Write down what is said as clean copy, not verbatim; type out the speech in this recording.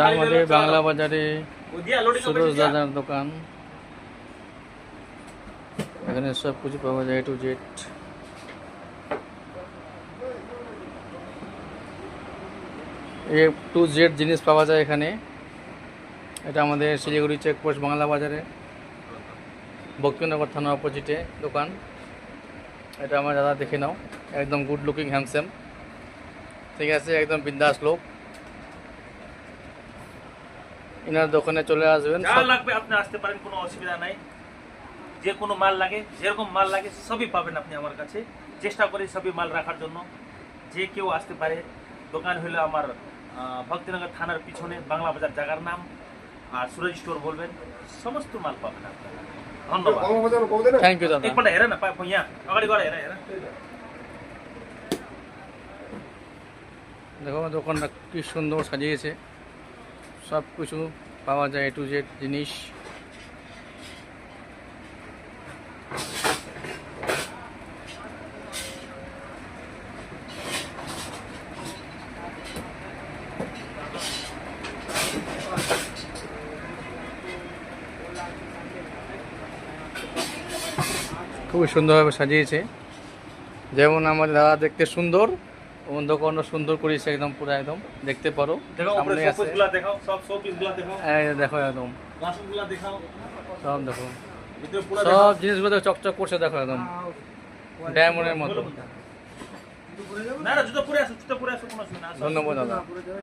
আমাদের বাংলা বাজারে সুরজ দাদার দোকান। এখানে সব কিছু পাওয়া যায়, টু জেড। টু জেড জিনিস পাওয়া যায় এখানে। এটা আমাদের শিলিগুড়ি চেকপোস্ট বাংলা বাজারে, ভক্তিনগর থানা অপোজিটে দোকান। এটা আমার দাদা, দেখে নাও, একদম গুড লুকিং, হ্যান্ডসাম, ঠিক আছে, একদম বিন্দাস লোক। ইনার দোকানে চলে আসবেন, যা লাগবে আপনি আসতে পারেন, কোনো অসুবিধা নাই। যে কোনো মাল লাগে, যেরকম মাল লাগে সবই পাবেন আপনি আমার কাছে। চেষ্টা করি সবই মাল রাখার জন্য, যে কেউ আসতে পারে। দোকান হলো আমার ভক্তিনগর থানার পিছনে, বাংলা বাজার জায়গার নাম। আর সুরজ স্টোর বলবেন, সমস্ত মাল পাবেন আপনারা। ধন্যবাদ, থ্যাংক ইউ দাদা। একবার হেরা না পাইয়া আগাড়ি গড়া হেরা হেরা। দেখো দোকানটা কি সুন্দর সাজিয়েছে, সব কিছু পাওয়া যায়, টু জেড জিনিস। খুবই সুন্দরভাবে সাজিয়েছে, যেমন আমার দাদা দেখতে সুন্দর, ওমন দোকানও সুন্দর করেছে, একদম পুরো একদম দেখতে পারো। সামনে আছে, দেখাও সব শোপিসগুলো দেখাও, এই দেখো একদম গ্লাসগুলো দেখাও, সব দেখো, ভিতরে পুরো সব জিনিসগুলো চকচক করছে, দেখো একদম ডায়মন্ডের মতো। না না জুতো পরে আসো, জুতো পরে আসো, কোনো অসুবিধা না। ধন্যবাদ দাদা।